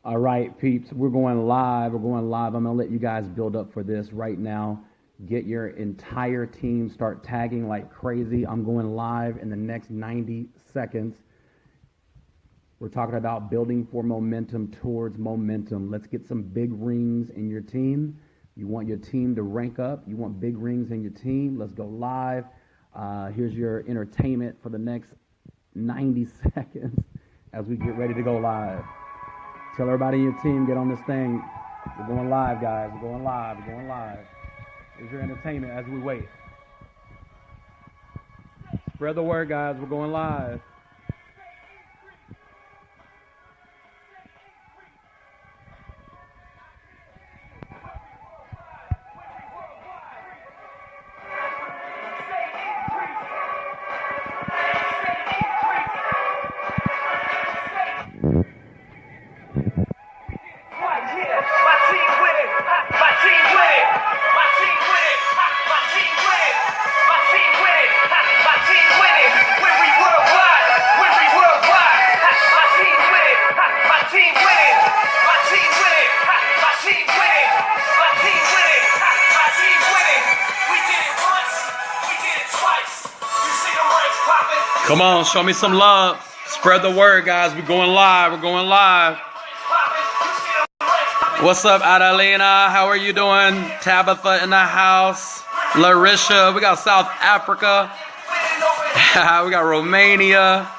All right, peeps, we're going live. We're going live. I'm going to let you guys build up for this right now. Get your entire team, start tagging like crazy. I'm going live in the next 90 seconds. We're talking about building for momentum towards momentum. Let's get some big rings in your team. You want your team to rank up. You want big rings in your team. Let's go live. Here's your entertainment for the next 90 seconds as we get ready to go live. Tell everybody in your team, get on this thing. We're going live, guys. We're going live. We're going live. Here's your entertainment as we wait. Spread the word, guys. We're going live. Come on, show me some love. Spread the word, guys. We're going live. We're going live. What's up, Adelina? How are you doing? Tabitha in the house. Larisha. We got South Africa. We got Romania.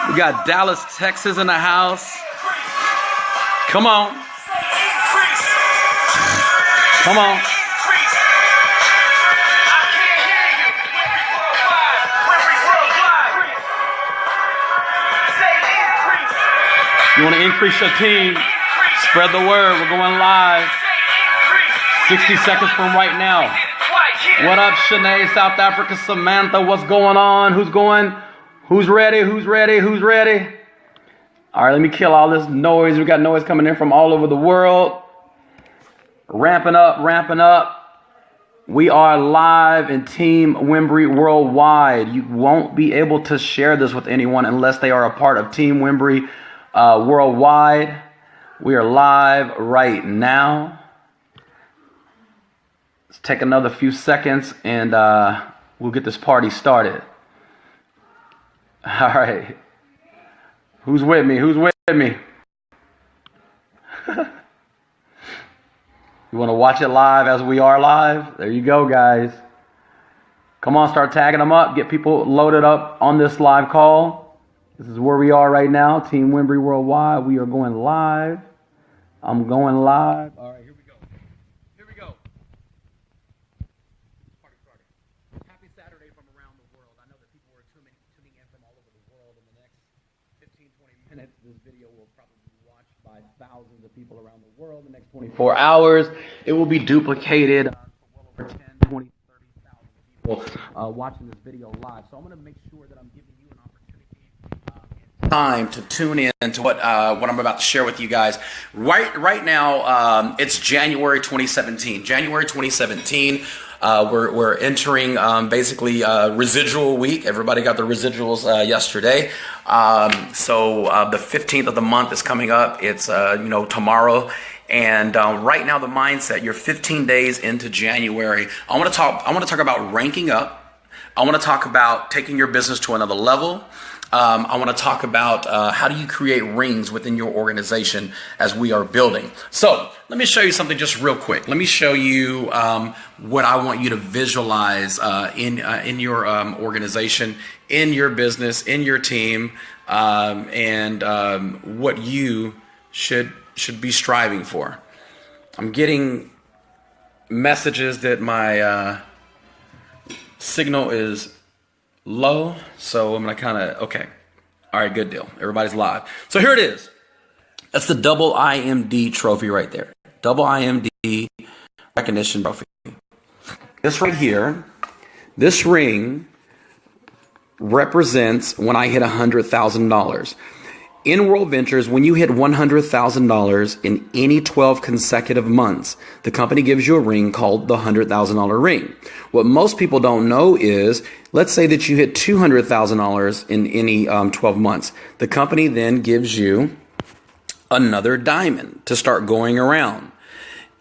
We got Dallas, Texas in the house. Come on. Come on. You want to increase your team? Spread the word. We're going live. 60 seconds from right now. What up, Shanae, South Africa, Samantha? What's going on? Who's going? Who's ready? Who's ready? Who's ready? All right, let me kill all this noise. We got noise coming in from all over the world. Ramping up, ramping up. We are live in Team Wimbrey Worldwide. You won't be able to share this with anyone unless they are a part of Team Wimbrey Worldwide. We are live right now. Let's take another few seconds and we'll get this party started. All right. Who's with me? Who's with me? You want to watch it live as we are live? There you go, guys. Come on, start tagging them up. Get people loaded up on this live call. This is where we are right now. Team Wimbrey Worldwide. We are going live. I'm going live. All right, here we go. Here we go. Party started. Happy Saturday from around the world. I know that people are tuning in from all over the world. In the next 15, 20 minutes, this video will probably be watched by thousands of people around the world. In the next 24 hours, it will be duplicated for well over 10, 20, 30,000 people watching this video live. So I'm going to make sure that I'm giving you an opportunity time to tune in to what I'm about to share with you guys. Right now, it's January 2017. January 2017. We're entering basically residual week. Everybody got the residuals yesterday. So the 15th of the month is coming up. It's tomorrow. And right now, the mindset. You're 15 days into January. I want to talk about ranking up. I want to talk about taking your business to another level. I want to talk about how do you create rings within your organization as we are building. So let me show you something just real quick. Let me show you what I want you to visualize in your organization, in your business, in your team, and what you should be striving for. I'm getting messages that my signal is low, so I'm gonna kind of, okay, all right, good deal. Everybody's live. So here it is. That's the double IMD trophy right there. Double IMD recognition trophy. This right here, this ring represents when I hit $100,000. In World Ventures, when you hit $100,000 in any 12 consecutive months, the company gives you a ring called the $100,000 ring. What most people don't know is, let's say that you hit $200,000 in any 12 months. The company then gives you another diamond to start going around.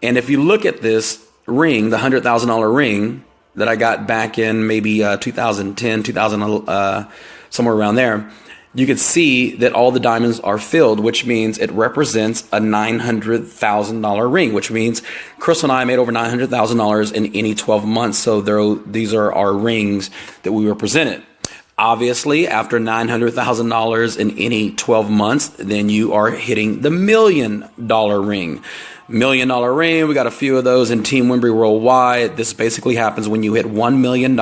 And if you look at this ring, the $100,000 ring that I got back in maybe 2010, 2000, somewhere around there, you can see that all the diamonds are filled, which means it represents a $900,000 ring, which means Chris and I made over $900,000 in any 12 months. So these are our rings that we were presented. Obviously, after $900,000 in any 12 months, then you are hitting the $1 million ring. $1 million ring, we got a few of those in Team Wimbrey Worldwide. This basically happens when you hit $1 million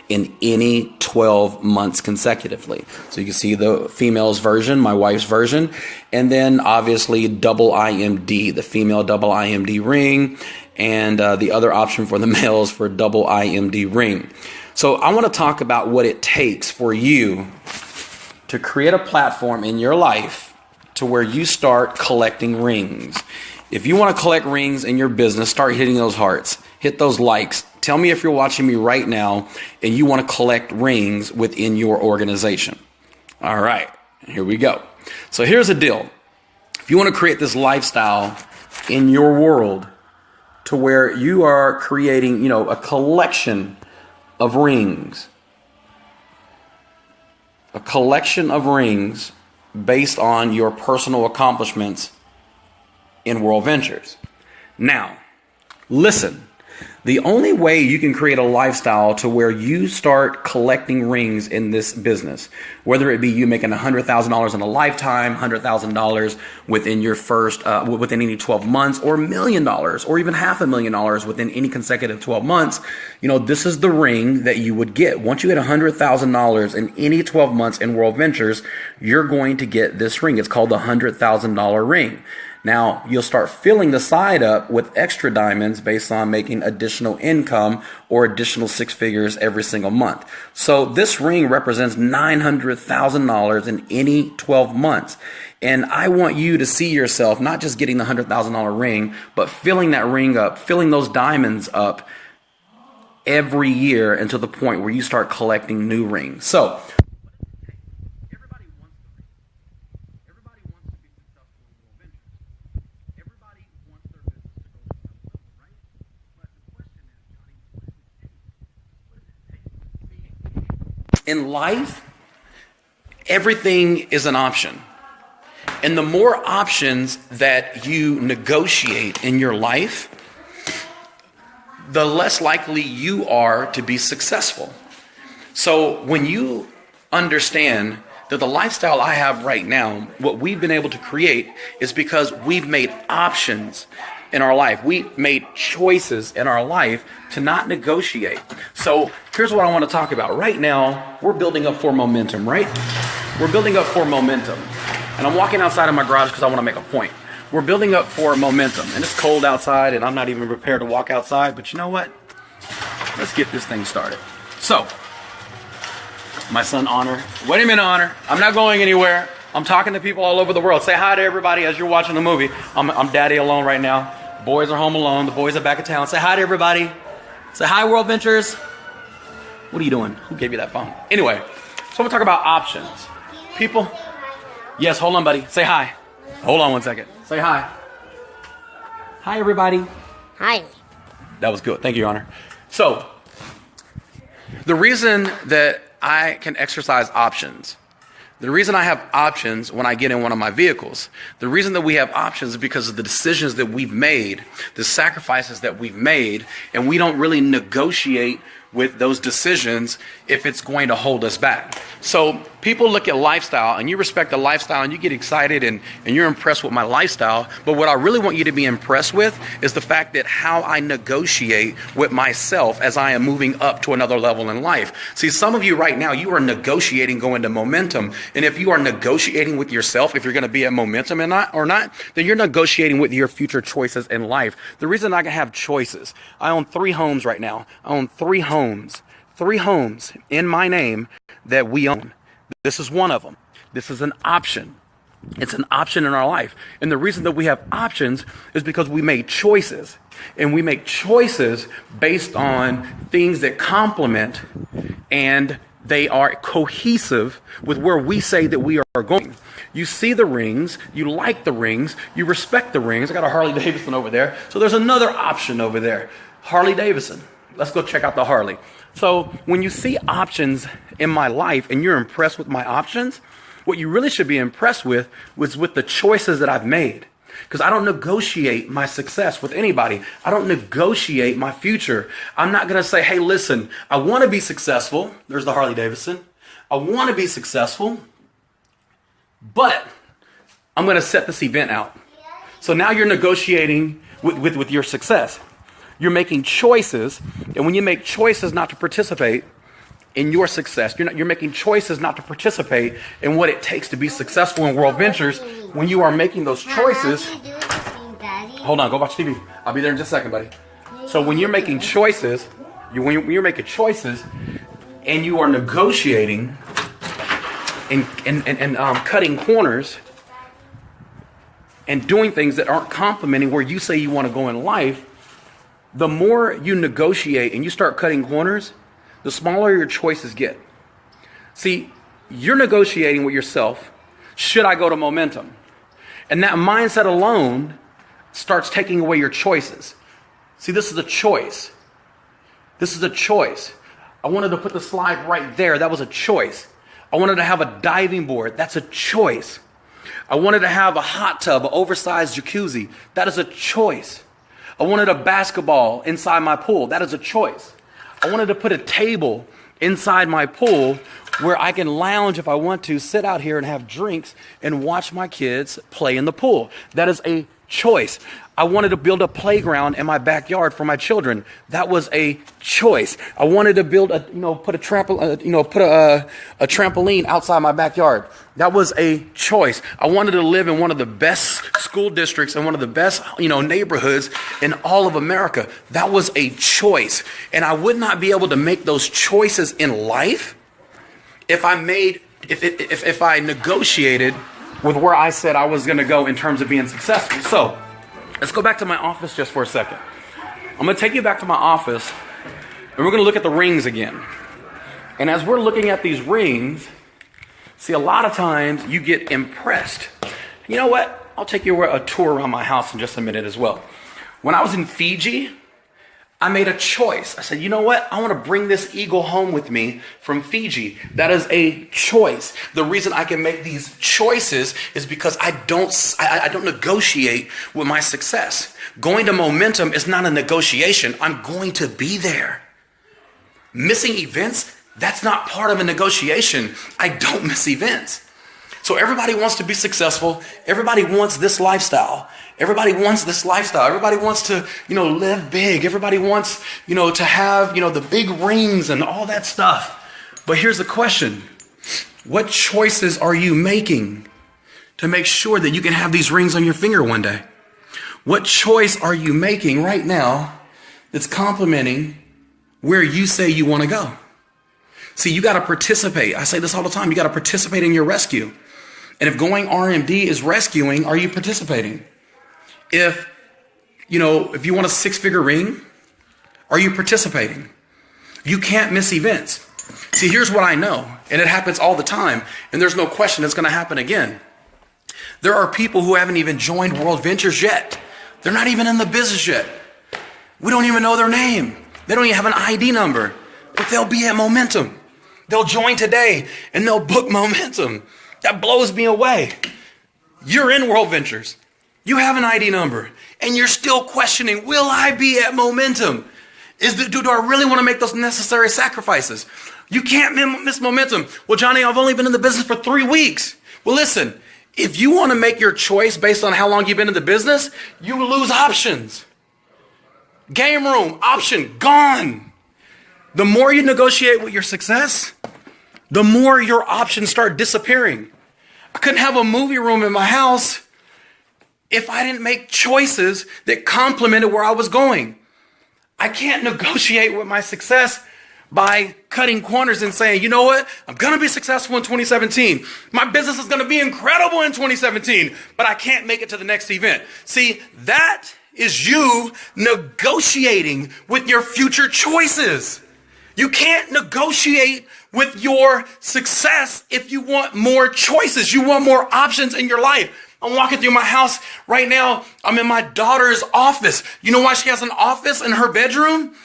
in any 12 months consecutively. So you can see the female's version, my wife's version, and then obviously double IMD, the female double IMD ring, and the other option for the males for double IMD ring. So I want to talk about what it takes for you to create a platform in your life to where you start collecting rings. If you want to collect rings in your business, start hitting those hearts, hit those likes. Tell me if you're watching me right now and you want to collect rings within your organization. All right, here we go. So here's the deal. If you want to create this lifestyle in your world to where you are creating, a collection of rings, a collection of rings based on your personal accomplishments in World Ventures. Now, listen, the only way you can create a lifestyle to where you start collecting rings in this business, whether it be you making $100,000 in a lifetime, $100,000 within your first, within any 12 months, or $1 million, or even $500,000 within any consecutive 12 months, this is the ring that you would get. Once you hit $100,000 in any 12 months in World Ventures, you're going to get this ring. It's called the $100,000 ring. Now, you'll start filling the side up with extra diamonds based on making additional income or additional six figures every single month. So this ring represents $900,000 in any 12 months. And I want you to see yourself not just getting the $100,000 ring, but filling that ring up, filling those diamonds up every year until the point where you start collecting new rings. So in life, everything is an option. And the more options that you negotiate in your life, the less likely you are to be successful. So when you understand that the lifestyle I have right now, what we've been able to create is because we've made options in our life. We made choices in our life to not negotiate. So here's what I want to talk about. Right now, we're building up for momentum, right? We're building up for momentum. And I'm walking outside of my garage because I want to make a point. We're building up for momentum. And it's cold outside and I'm not even prepared to walk outside. But you know what? Let's get this thing started. So, my son Honor. Wait a minute, Honor. I'm not going anywhere. I'm talking to people all over the world. Say hi to everybody as you're watching the movie. I'm daddy alone right now. Boys are home alone. The boys are back in town. Say hi to everybody. Say hi, World Ventures. What are you doing? Who gave you that phone? Anyway, so I'm going to talk about options. People. Yes, hold on, buddy. Say hi. Hold on one second. Say hi. Hi, everybody. Hi. That was good. Thank you, Your Honor. So, the reason that I can exercise options, the reason I have options when I get in one of my vehicles, the reason that we have options is because of the decisions that we've made, the sacrifices that we've made, and we don't really negotiate with those decisions if it's going to hold us back. So people look at lifestyle and you respect the lifestyle and you get excited and you're impressed with my lifestyle. But what I really want you to be impressed with is the fact that how I negotiate with myself as I am moving up to another level in life. See, some of you right now, you are negotiating going to momentum. And if you are negotiating with yourself, if you're going to be at momentum or not, then you're negotiating with your future choices in life. The reason I can have choices, I own 3 homes right now. I own 3 homes in my name that we own. This is one of them. This is an option. It's an option in our life. And the reason that we have options is because we made choices. And we make choices based on things that complement and they are cohesive with where we say that we are going. You see the rings, you like the rings, you respect the rings. I got a Harley Davidson over there. So there's another option over there. Harley Davidson. Let's go check out the Harley. So when you see options in my life and you're impressed with my options, what you really should be impressed with was with the choices that I've made. Because I don't negotiate my success with anybody. I don't negotiate my future. I'm not going to say, hey, listen, I want to be successful. There's the Harley Davidson. I want to be successful, but I'm going to set this event out. So now you're negotiating with your success. You're making choices, and when you make choices not to participate in your success, you're making choices not to participate in what it takes to be successful in World Ventures. When you are making those choices, hold on, go watch TV. I'll be there in just a second, buddy. So when you're making choices, when you're making choices, and you are negotiating and cutting corners and doing things that aren't complementing where you say you want to go in life, the more you negotiate and you start cutting corners, the smaller your choices get. See, you're negotiating with yourself, should I go to momentum? And that mindset alone starts taking away your choices. See, this is a choice. This is a choice. I wanted to put the slide right there. That was a choice. I wanted to have a diving board. That's a choice. I wanted to have a hot tub, an oversized jacuzzi. That is a choice. I wanted a basketball inside my pool. That is a choice. I wanted to put a table inside my pool where I can lounge if I want to, sit out here and have drinks and watch my kids play in the pool. That is a choice. I wanted to build a playground in my backyard for my children. That was a choice. I wanted to build put a trampoline outside my backyard. That was a choice. I wanted to live in one of the best school districts and one of the best, neighborhoods in all of America. That was a choice. And I would not be able to make those choices in life if I negotiated with where I said I was going to go in terms of being successful. So let's go back to my office just for a second. I'm going to take you back to my office, and we're going to look at the rings again. And as we're looking at these rings, see, a lot of times you get impressed. You know what? I'll take you a tour around my house in just a minute as well. When I was in Fiji, I made a choice. I said, you know what? I want to bring this eagle home with me from Fiji. That is a choice. The reason I can make these choices is because I don't negotiate with my success. Going to momentum is not a negotiation. I'm going to be there. Missing events, that's not part of a negotiation. I don't miss events. So everybody wants to be successful. Everybody wants this lifestyle. Everybody wants this lifestyle. Everybody wants to, live big. Everybody wants, to have, the big rings and all that stuff. But here's the question. What choices are you making to make sure that you can have these rings on your finger one day? What choice are you making right now that's complementing where you say you want to go? See, you got to participate. I say this all the time. You got to participate in your rescue. And if going RMD is rescuing, are you participating? If you want a 6-figure ring, are you participating? You can't miss events. See, here's what I know, and it happens all the time, and there's no question it's going to happen again. There are people who haven't even joined World Ventures yet. They're not even in the business yet. We don't even know their name. They don't even have an ID number, but they'll be at momentum. They'll join today, and they'll book momentum. That blows me away. You're in World Ventures. You have an ID number, and you're still questioning, will I be at momentum? Do I really want to make those necessary sacrifices? You can't miss momentum. Well, Johnny, I've only been in the business for 3 weeks. Well, listen, if you want to make your choice based on how long you've been in the business, you lose options. Game room, option, gone. The more you negotiate with your success, the more your options start disappearing. I couldn't have a movie room in my house if I didn't make choices that complemented where I was going. I can't negotiate with my success by cutting corners and saying, you know what? I'm going to be successful in 2017. My business is going to be incredible in 2017, but I can't make it to the next event. See, that is you negotiating with your future choices. You can't negotiate with your success if you want more choices. You want more options in your life. I'm walking through my house right now. I'm in my daughter's office. You know why she has an office in her bedroom?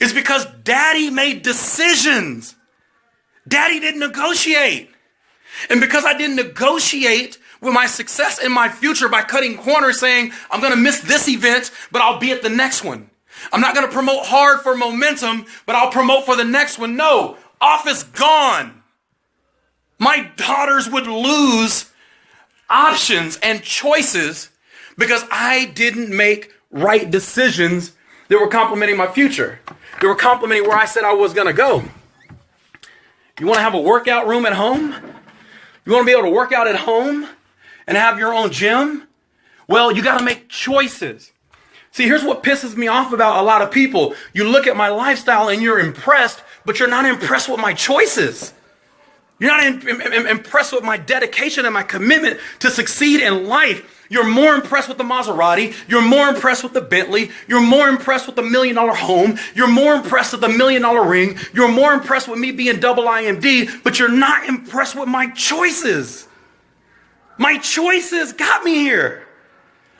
It's because daddy made decisions. Daddy didn't negotiate. And because I didn't negotiate with my success in my future by cutting corners saying, I'm going to miss this event, but I'll be at the next one. I'm not going to promote hard for momentum, but I'll promote for the next one. No, office gone. My daughters would lose options and choices because I didn't make right decisions that were complementing my future. They were complementing where I said I was going to go. You want to have a workout room at home? You want to be able to work out at home and have your own gym? Well, you got to make choices. See, here's what pisses me off about a lot of people. You look at my lifestyle and you're impressed, but you're not impressed with my choices. You're not impressed with my dedication and my commitment to succeed in life. You're more impressed with the Maserati. You're more impressed with the Bentley. You're more impressed with the $1 million home. You're more impressed with the $1 million ring. You're more impressed with me being double IMD, but you're not impressed with my choices. My choices got me here.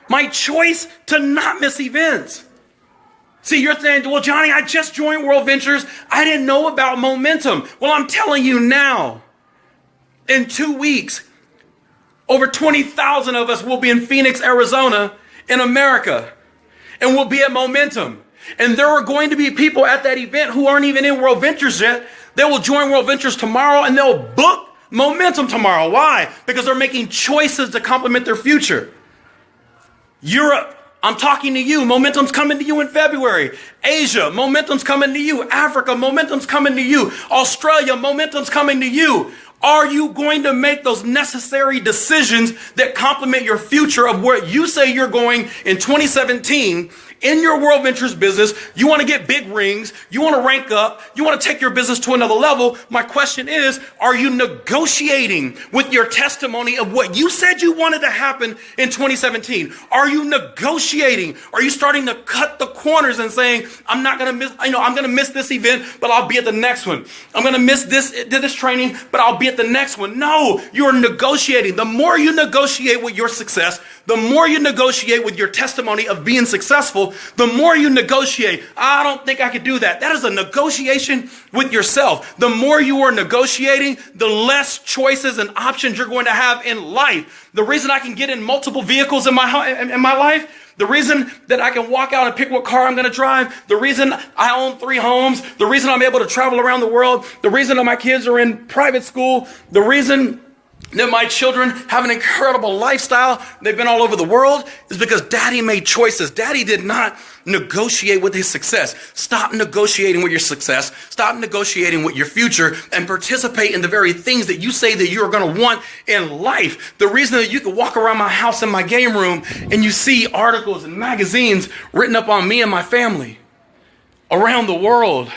My choice to not miss events. See, you're saying, well, Johnny, I just joined World Ventures. I didn't know about momentum. Well, I'm telling you now, in 2 weeks, over 20,000 of us will be in Phoenix, Arizona, in America. And we'll be at Momentum. And there are going to be people at that event who aren't even in World Ventures yet. They will join World Ventures tomorrow and they'll book Momentum tomorrow. Why? Because they're making choices to complement their future. Europe, I'm talking to you. Momentum's coming to you in February. Asia, momentum's coming to you. Africa, momentum's coming to you. Australia, momentum's coming to you. Are you going to make those necessary decisions that complement your future of where you say you're going in 2017 in your World Ventures business? You want to get big rings. You want to rank up. You want to take your business to another level. My question is, are you negotiating with your testimony of what you said you wanted to happen in 2017? Are you negotiating? Are you starting to cut the corners and saying, I'm not going to miss, I'm going to miss this event, but I'll be at the next one. I'm going to miss this training, but I'll be at the next one. No, you're negotiating. The more you negotiate with your success, the more you negotiate with your testimony of being successful, the more you negotiate. I don't think I could do that. That is a negotiation with yourself. The more you are negotiating, the less choices and options you're going to have in life. The reason I can get in multiple vehicles in my life, the reason that I can walk out and pick what car I'm going to drive, the reason I own 3 homes, the reason I'm able to travel around the world, the reason that my kids are in private school, the reason that my children have an incredible lifestyle, they've been all over the world, is because daddy made choices. Daddy did not negotiate with his success. Stop negotiating with your success. Stop negotiating with your future and participate in the very things that you say that you're going to want in life. The reason that you can walk around my house in my game room and you see articles and magazines written up on me and my family around the world,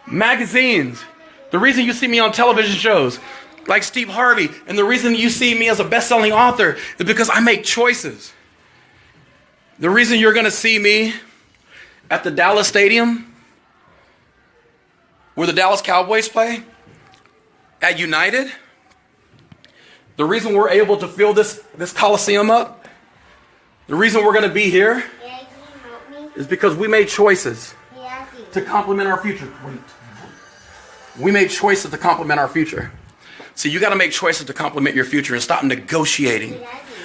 magazines. The reason you see me on television shows like Steve Harvey, and the reason you see me as a best-selling author is because I make choices. The reason you're going to see me at the Dallas Stadium where the Dallas Cowboys play, at United, the reason we're able to fill this Coliseum up, the reason we're going to be here is because we made choices to complement our future. We made choices to complement our future. See, you got to make choices to complement your future and stop negotiating.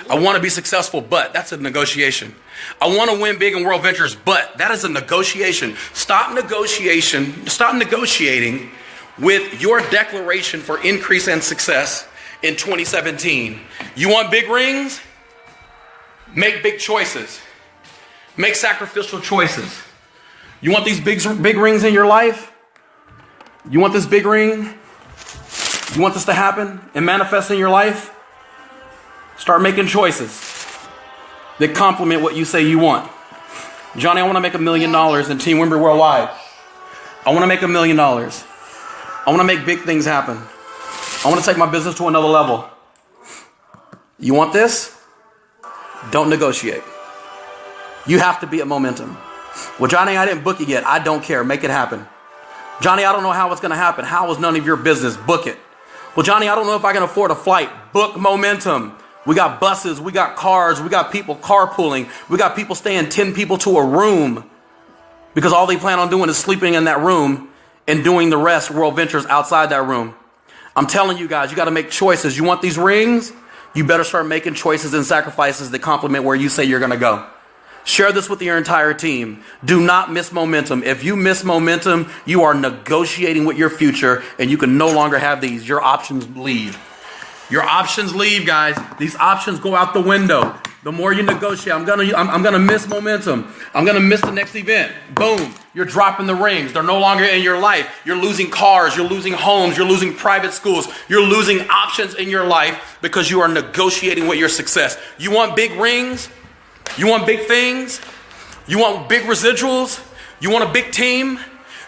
I want to be successful, but that's a negotiation. I want to win big in World Ventures, but that is a negotiation. Stop negotiating with your declaration for increase and success in 2017. You want big rings? Make big choices. Make sacrificial choices. You want these big rings in your life? You want this big ring? You want this to happen and manifest in your life? Start making choices that complement what you say you want. Johnny, I want to make $1 million in Team Wimbrey Worldwide. I want to make $1 million. I want to make big things happen. I want to take my business to another level. You want this? Don't negotiate. You have to be at Momentum. Well, Johnny, I didn't book it yet. I don't care. Make it happen. Johnny, I don't know how it's going to happen. How is none of your business? Book it. Well, Johnny, I don't know if I can afford a flight. Book momentum. We got buses, we got cars, we got people carpooling, we got people staying 10 people to a room because all they plan on doing is sleeping in that room and doing the rest, world ventures, outside that room. I'm telling you guys, you got to make choices. You want these rings? You better start making choices and sacrifices that complement where you say you're going to go. Share this with your entire team. Do not miss momentum. If you miss momentum, you are negotiating with your future and you can no longer have these. Your options leave. Your options leave, guys. These options go out the window. The more you negotiate, I'm gonna miss momentum. I'm gonna miss the next event. Boom, you're dropping the rings. They're no longer in your life. You're losing cars, you're losing homes, you're losing private schools. You're losing options in your life because you are negotiating with your success. You want big rings? You want big things? You want big residuals? You want a big team?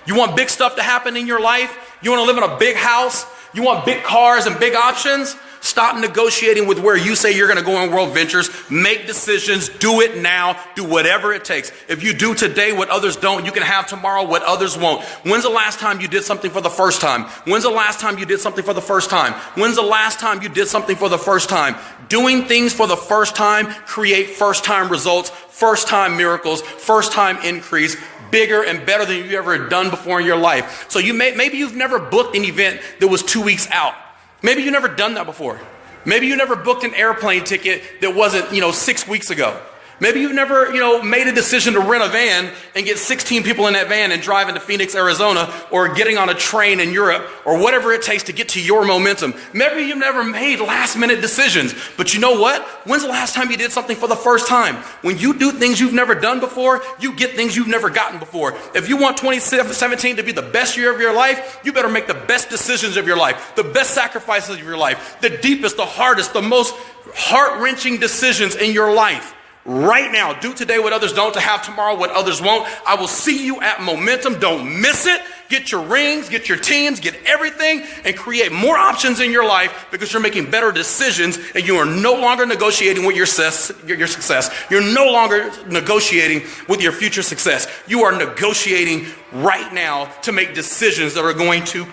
You want big stuff to happen in your life? You want to live in a big house? You want big cars and big options? Stop negotiating with where you say you're going to go in world ventures. Make decisions. Do it now. Do whatever it takes. If you do today what others don't, you can have tomorrow what others won't. When's the last time you did something for the first time? When's the last time you did something for the first time? When's the last time you did something for the first time? Doing things for the first time create first time results, first time miracles, first time increase, bigger and better than you've ever done before in your life. So maybe you've never booked an event that was 2 weeks out. Maybe you've never done that before. Maybe you never booked an airplane ticket that wasn't, 6 weeks ago. Maybe you've never, made a decision to rent a van and get 16 people in that van and drive into Phoenix, Arizona, or getting on a train in Europe, or whatever it takes to get to your momentum. Maybe you've never made last-minute decisions. But you know what? When's the last time you did something for the first time? When you do things you've never done before, you get things you've never gotten before. If you want 2017 to be the best year of your life, you better make the best decisions of your life, the best sacrifices of your life, the deepest, the hardest, the most heart-wrenching decisions in your life. Right now, do today what others don't to have tomorrow what others won't. I will see you at momentum. Don't miss it. Get your rings, get your teams, get everything, and create more options in your life because you're making better decisions and you are no longer negotiating with your success. You're no longer negotiating with your future success. You are negotiating right now to make decisions that are going to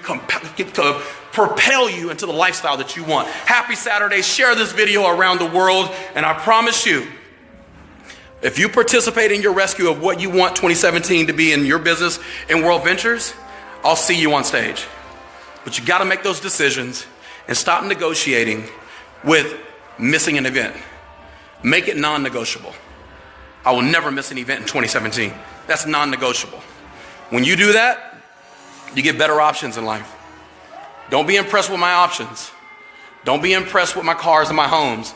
propel you into the lifestyle that you want. Happy Saturday. Share this video around the world, and I promise you, if you participate in your rescue of what you want 2017 to be in your business and world ventures, I'll see you on stage. But you got to make those decisions and stop negotiating with missing an event. Make it non-negotiable. I will never miss an event in 2017. That's non-negotiable. When you do that, you get better options in life. Don't be impressed with my options. Don't be impressed with my cars and my homes.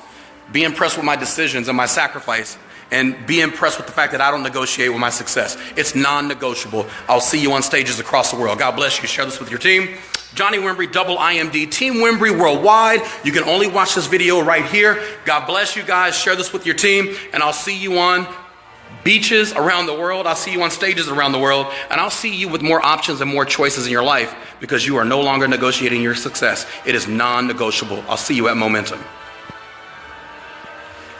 Be impressed with my decisions and my sacrifice. And be impressed with the fact that I don't negotiate with my success. It's non-negotiable. I'll see you on stages across the world. God bless you. Share this with your team. Johnny Wimbrey, double IMD, Team Wimbrey Worldwide. You can only watch this video right here. God bless you guys. Share this with your team. And I'll see you on beaches around the world. I'll see you on stages around the world. And I'll see you with more options and more choices in your life because you are no longer negotiating your success. It is non-negotiable. I'll see you at Momentum.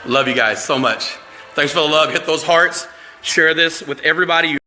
Love you guys so much. Thanks for the love. Hit those hearts. Share this with everybody.